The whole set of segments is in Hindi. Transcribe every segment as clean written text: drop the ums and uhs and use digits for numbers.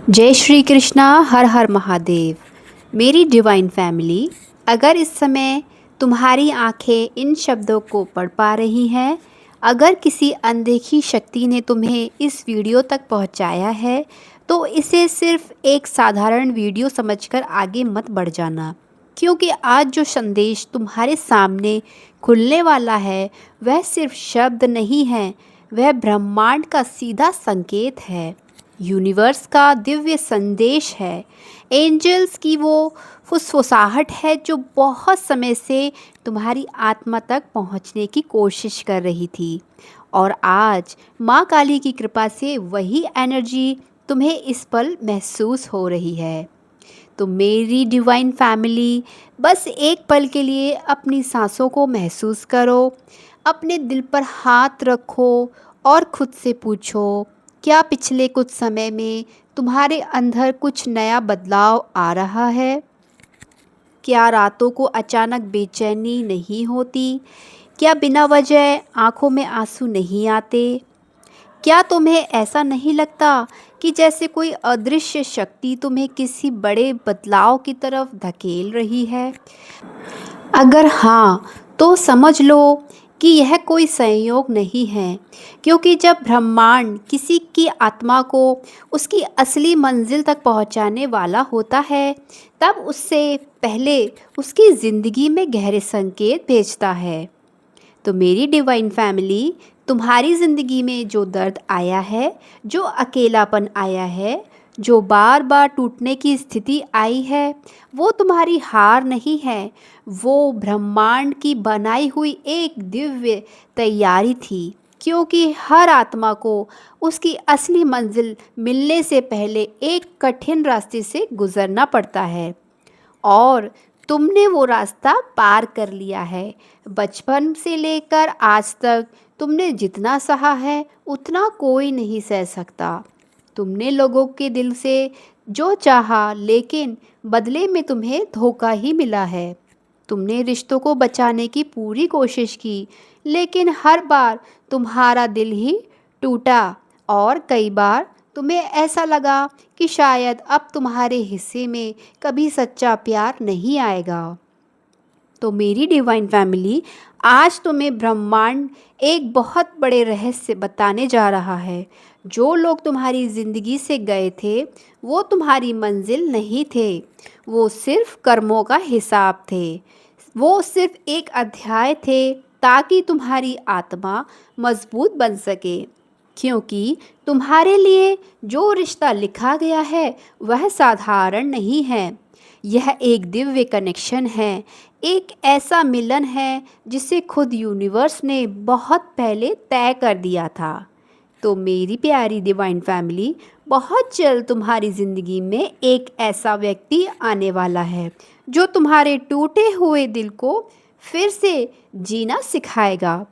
जय श्री कृष्णा। हर हर महादेव। मेरी डिवाइन फैमिली, अगर इस समय तुम्हारी आंखें इन शब्दों को पढ़ पा रही हैं, अगर किसी अनदेखी शक्ति ने तुम्हें इस वीडियो तक पहुंचाया है, तो इसे सिर्फ एक साधारण वीडियो समझकर आगे मत बढ़ जाना, क्योंकि आज जो संदेश तुम्हारे सामने खुलने वाला है वह सिर्फ शब्द नहीं है, वह ब्रह्मांड का सीधा संकेत है, यूनिवर्स का दिव्य संदेश है, एंजल्स की वो फुसफुसाहट है जो बहुत समय से तुम्हारी आत्मा तक पहुंचने की कोशिश कर रही थी। और आज माँ काली की कृपा से वही एनर्जी तुम्हें इस पल महसूस हो रही है। तो मेरी डिवाइन फैमिली, बस एक पल के लिए अपनी सांसों को महसूस करो, अपने दिल पर हाथ रखो और खुद से पूछो, क्या पिछले कुछ समय में तुम्हारे अंदर कुछ नया बदलाव आ रहा है? क्या रातों को अचानक बेचैनी नहीं होती? क्या बिना वजह आंखों में आंसू नहीं आते? क्या तुम्हें ऐसा नहीं लगता कि जैसे कोई अदृश्य शक्ति तुम्हें किसी बड़े बदलाव की तरफ धकेल रही है? अगर हाँ, तो समझ लो कि यह कोई संयोग नहीं है, क्योंकि जब ब्रह्मांड किसी की आत्मा को उसकी असली मंजिल तक पहुंचाने वाला होता है, तब उससे पहले उसकी ज़िंदगी में गहरे संकेत भेजता है। तो मेरी डिवाइन फैमिली, तुम्हारी ज़िंदगी में जो दर्द आया है, जो अकेलापन आया है, जो बार बार टूटने की स्थिति आई है, वो तुम्हारी हार नहीं है, वो ब्रह्मांड की बनाई हुई एक दिव्य तैयारी थी। क्योंकि हर आत्मा को उसकी असली मंजिल मिलने से पहले एक कठिन रास्ते से गुजरना पड़ता है, और तुमने वो रास्ता पार कर लिया है। बचपन से लेकर आज तक तुमने जितना सहा है उतना कोई नहीं सह सकता। तुमने लोगों के दिल से जो चाहा, लेकिन बदले में तुम्हें धोखा ही मिला है। तुमने रिश्तों को बचाने की पूरी कोशिश की, लेकिन हर बार तुम्हारा दिल ही टूटा, और कई बार तुम्हें ऐसा लगा कि शायद अब तुम्हारे हिस्से में कभी सच्चा प्यार नहीं आएगा। तो मेरी डिवाइन फैमिली, आज तुम्हें ब्रह्मांड एक बहुत बड़े रहस्य बताने जा रहा है। जो लोग तुम्हारी ज़िंदगी से गए थे, वो तुम्हारी मंजिल नहीं थे, वो सिर्फ कर्मों का हिसाब थे। वो सिर्फ एक अध्याय थे, ताकि तुम्हारी आत्मा मजबूत बन सके। क्योंकि तुम्हारे लिए जो रिश्ता लिखा गया है वह साधारण नहीं है, यह एक दिव्य कनेक्शन है, एक ऐसा मिलन है जिसे खुद यूनिवर्स ने बहुत पहले तय कर दिया था। तो मेरी प्यारी डिवाइन फैमिली, बहुत जल्द तुम्हारी ज़िंदगी में एक ऐसा व्यक्ति आने वाला है जो तुम्हारे टूटे हुए दिल को फिर से जीना सिखाएगा।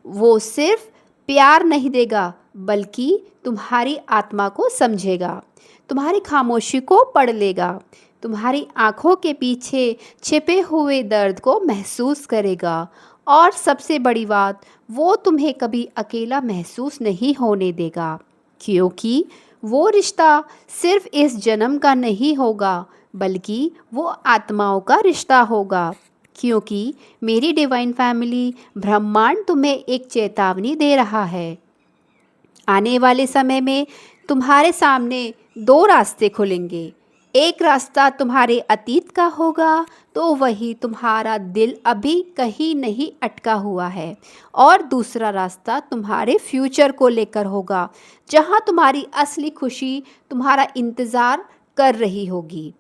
वो सिर्फ प्यार नहीं देगा, बल्कि तुम्हारी आत्मा को समझेगा, तुम्हारी खामोशी को पढ़ लेगा, तुम्हारी आँखों के पीछे छिपे हुए दर्द को महसूस करेगा, और सबसे बड़ी बात, वो तुम्हें कभी अकेला महसूस नहीं होने देगा। क्योंकि वो रिश्ता सिर्फ इस जन्म का नहीं होगा, बल्कि वो आत्माओं का रिश्ता होगा। क्योंकि मेरी डिवाइन फैमिली, ब्रह्मांड तुम्हें एक चेतावनी दे रहा है। आने वाले समय में तुम्हारे सामने दो रास्ते खुलेंगे। एक रास्ता तुम्हारे अतीत का होगा, तो वही तुम्हारा दिल अभी कहीं नहीं अटका हुआ है, और दूसरा रास्ता तुम्हारे फ्यूचर को लेकर होगा, जहाँ तुम्हारी असली खुशी तुम्हारा इंतज़ार कर रही होगी।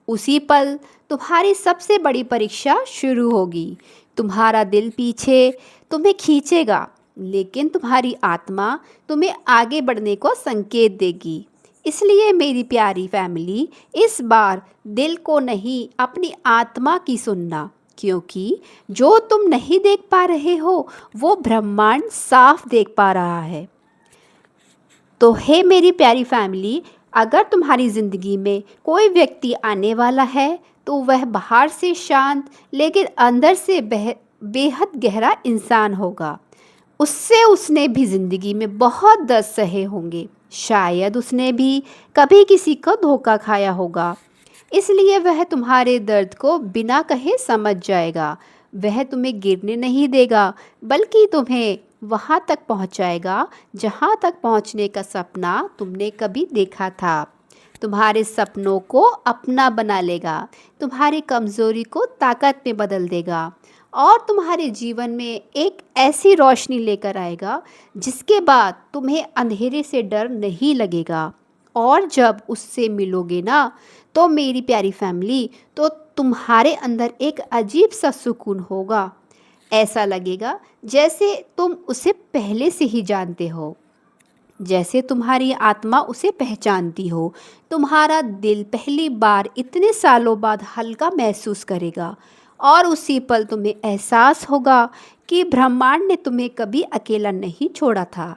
उसी पल तुम्हारी सबसे बड़ी परीक्षा शुरू होगी। तुम्हारा दिल पीछे तुम्हें खींचेगा, लेकिन तुम्हारी आत्मा तुम्हें आगे बढ़ने को संकेत देगी। इसलिए मेरी प्यारी फैमिली, इस बार दिल को नहीं, अपनी आत्मा की सुनना, क्योंकि जो तुम नहीं देख पा रहे हो वो ब्रह्मांड साफ देख पा रहा है। तो हे मेरी प्यारी फैमिली, अगर तुम्हारी ज़िंदगी में कोई व्यक्ति आने वाला है, तो वह बाहर से शांत लेकिन अंदर से बेहद गहरा इंसान होगा। उससे उसने भी ज़िंदगी में बहुत दर्द सहे होंगे, शायद उसने भी कभी किसी को धोखा खाया होगा, इसलिए वह तुम्हारे दर्द को बिना कहे समझ जाएगा। वह तुम्हें गिरने नहीं देगा, बल्कि तुम्हें वहाँ तक पहुँचाएगा जहाँ तक पहुँचने का सपना तुमने कभी देखा था। तुम्हारे सपनों को अपना बना लेगा, तुम्हारी कमज़ोरी को ताकत में बदल देगा और तुम्हारे जीवन में एक ऐसी रोशनी लेकर आएगा जिसके बाद तुम्हें अंधेरे से डर नहीं लगेगा। और जब उससे मिलोगे ना, तो मेरी प्यारी फैमिली, तो तुम्हारे अंदर एक अजीब सा सुकून होगा। ऐसा लगेगा जैसे तुम उसे पहले से ही जानते हो, जैसे तुम्हारी आत्मा उसे पहचानती हो। तुम्हारा दिल पहली बार इतने सालों बाद हल्का महसूस करेगा और उसी पल तुम्हें एहसास होगा कि ब्रह्मांड ने तुम्हें कभी अकेला नहीं छोड़ा था।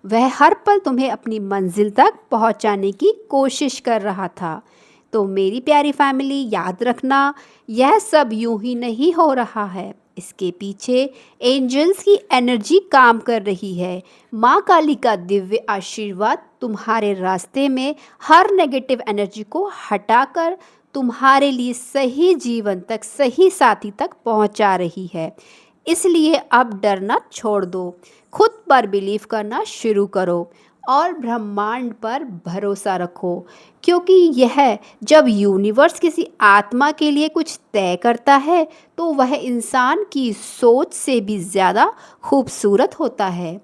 वह हर पल तुम्हें अपनी मंजिल तक पहुंचाने की कोशिश कर रहा था। तो मेरी प्यारी फैमिली, याद रखना, यह सब यूं ही नहीं हो रहा है। इसके पीछे एंजल्स की एनर्जी काम कर रही है। माँ काली का दिव्य आशीर्वाद तुम्हारे रास्ते में हर नेगेटिव एनर्जी को हटाकर तुम्हारे लिए सही जीवन तक, सही साथी तक पहुंचा रही है। इसलिए अब डरना छोड़ दो, खुद पर बिलीव करना शुरू करो और ब्रह्मांड पर भरोसा रखो, क्योंकि यह जब यूनिवर्स किसी आत्मा के लिए कुछ तय करता है तो वह इंसान की सोच से भी ज़्यादा खूबसूरत होता है।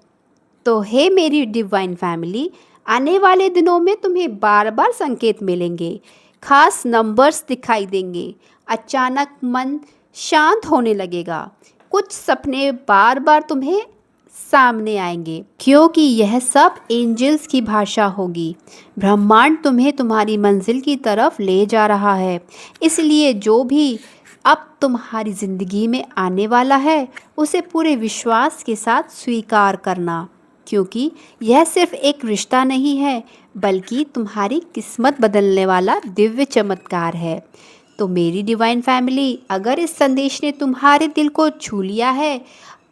तो हे मेरी डिवाइन फैमिली, आने वाले दिनों में तुम्हें बार बार संकेत मिलेंगे, खास नंबर्स दिखाई देंगे, अचानक मन शांत होने लगेगा, कुछ सपने बार बार तुम्हें सामने आएंगे, क्योंकि यह सब एंजल्स की भाषा होगी। ब्रह्मांड तुम्हें तुम्हारी मंजिल की तरफ ले जा रहा है। इसलिए जो भी अब तुम्हारी ज़िंदगी में आने वाला है, उसे पूरे विश्वास के साथ स्वीकार करना, क्योंकि यह सिर्फ एक रिश्ता नहीं है, बल्कि तुम्हारी किस्मत बदलने वाला दिव्य चमत्कार है। तो मेरी डिवाइन फैमिली, अगर इस संदेश ने तुम्हारे दिल को छू लिया है,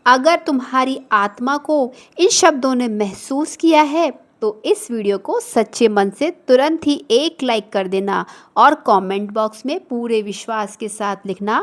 अगर तुम्हारी आत्मा को इन शब्दों ने महसूस किया है, तो इस वीडियो को सच्चे मन से तुरंत ही एक लाइक कर देना और कमेंट बॉक्स में पूरे विश्वास के साथ लिखना,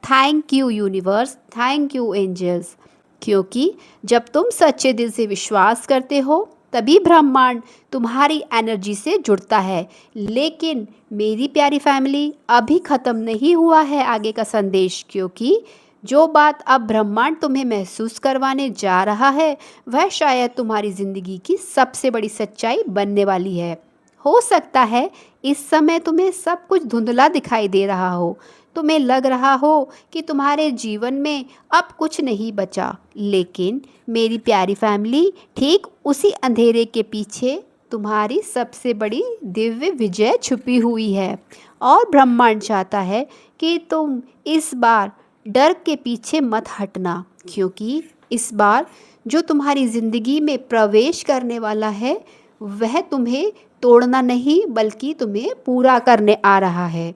thank you universe, thank you angels. क्योंकि जब तुम सच्चे दिल से विश्वास करते हो, तभी ब्रह्मांड तुम्हारी एनर्जी से जुड़ता है। लेकिन मेरी प्यारी फैमिली, अभी ख़त्म नहीं हुआ है आगे का संदेश, क्योंकि जो बात अब ब्रह्मांड तुम्हें महसूस करवाने जा रहा है, वह शायद तुम्हारी ज़िंदगी की सबसे बड़ी सच्चाई बनने वाली है। हो सकता है इस समय तुम्हें सब कुछ धुंधला दिखाई दे रहा हो, तुम्हें लग रहा हो कि तुम्हारे जीवन में अब कुछ नहीं बचा, लेकिन मेरी प्यारी फैमिली, ठीक उसी अंधेरे के पीछे तुम्हारी सबसे बड़ी दिव्य विजय छुपी हुई है। और ब्रह्मांड चाहता है कि तुम इस बार डर के पीछे मत हटना, क्योंकि इस बार जो तुम्हारी ज़िंदगी में प्रवेश करने वाला है, वह तुम्हें तोड़ना नहीं, बल्कि तुम्हें पूरा करने आ रहा है।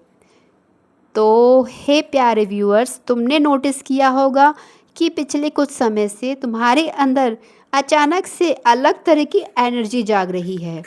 तो हे प्यारे व्यूअर्स, तुमने नोटिस किया होगा कि पिछले कुछ समय से तुम्हारे अंदर अचानक से अलग तरह की एनर्जी जाग रही है।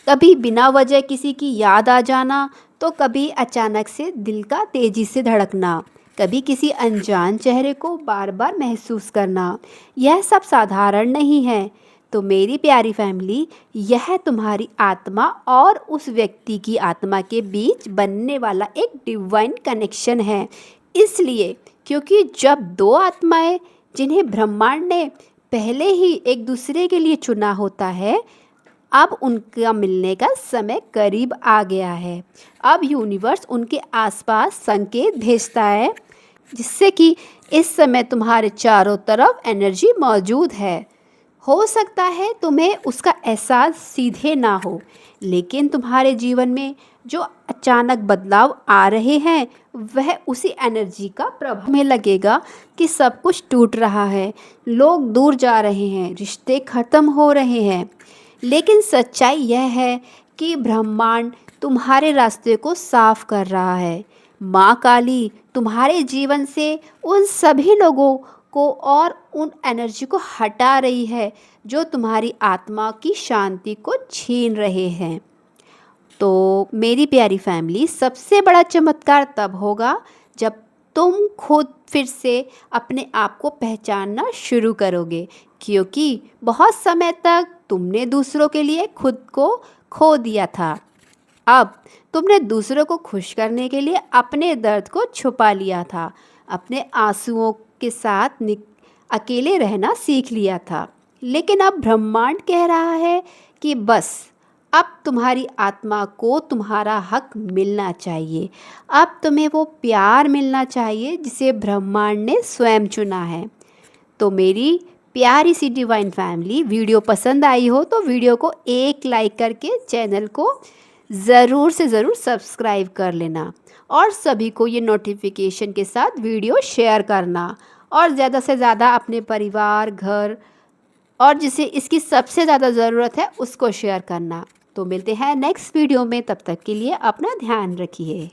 कभी बिना वजह किसी की याद आ जाना, तो कभी अचानक से दिल का तेज़ी से धड़कना, कभी किसी अनजान चेहरे को बार बार महसूस करना। यह सब साधारण नहीं है। तो मेरी प्यारी फैमिली, यह तुम्हारी आत्मा और उस व्यक्ति की आत्मा के बीच बनने वाला एक डिवाइन कनेक्शन है। इसलिए, क्योंकि जब दो आत्माएं जिन्हें ब्रह्मांड ने पहले ही एक दूसरे के लिए चुना होता है, अब उनका मिलने का समय करीब आ गया है। अब यूनिवर्स उनके आसपास संकेत भेजता है, जिससे कि इस समय तुम्हारे चारों तरफ एनर्जी मौजूद है। हो सकता है तुम्हें उसका एहसास सीधे ना हो, लेकिन तुम्हारे जीवन में जो अचानक बदलाव आ रहे हैं, वह उसी एनर्जी का प्रभाव में लगेगा कि सब कुछ टूट रहा है, लोग दूर जा रहे हैं, रिश्ते ख़त्म हो रहे हैं। लेकिन सच्चाई यह है कि ब्रह्मांड तुम्हारे रास्ते को साफ कर रहा है। माँ काली तुम्हारे जीवन से उन सभी लोगों को और उन एनर्जी को हटा रही है जो तुम्हारी आत्मा की शांति को छीन रहे हैं। तो मेरी प्यारी फैमिली, सबसे बड़ा चमत्कार तब होगा जब तुम खुद फिर से अपने आप को पहचानना शुरू करोगे, क्योंकि बहुत समय तक तुमने दूसरों के लिए खुद को खो दिया था। अब तुमने दूसरों को खुश करने के लिए अपने दर्द को छुपा लिया था, अपने आंसुओं के साथ अकेले रहना सीख लिया था। लेकिन अब ब्रह्मांड कह रहा है कि बस, अब तुम्हारी आत्मा को तुम्हारा हक मिलना चाहिए। अब तुम्हें वो प्यार मिलना चाहिए जिसे ब्रह्मांड ने स्वयं चुना है। तो मेरी प्यारी सी डिवाइन फैमिली, वीडियो पसंद आई हो तो वीडियो को एक लाइक करके चैनल को ज़रूर से ज़रूर सब्सक्राइब कर लेना, और सभी को ये नोटिफिकेशन के साथ वीडियो शेयर करना, और ज़्यादा से ज़्यादा अपने परिवार, घर और जिसे इसकी सबसे ज़्यादा ज़रूरत है उसको शेयर करना। तो मिलते हैं नेक्स्ट वीडियो में, तब तक के लिए अपना ध्यान रखिए।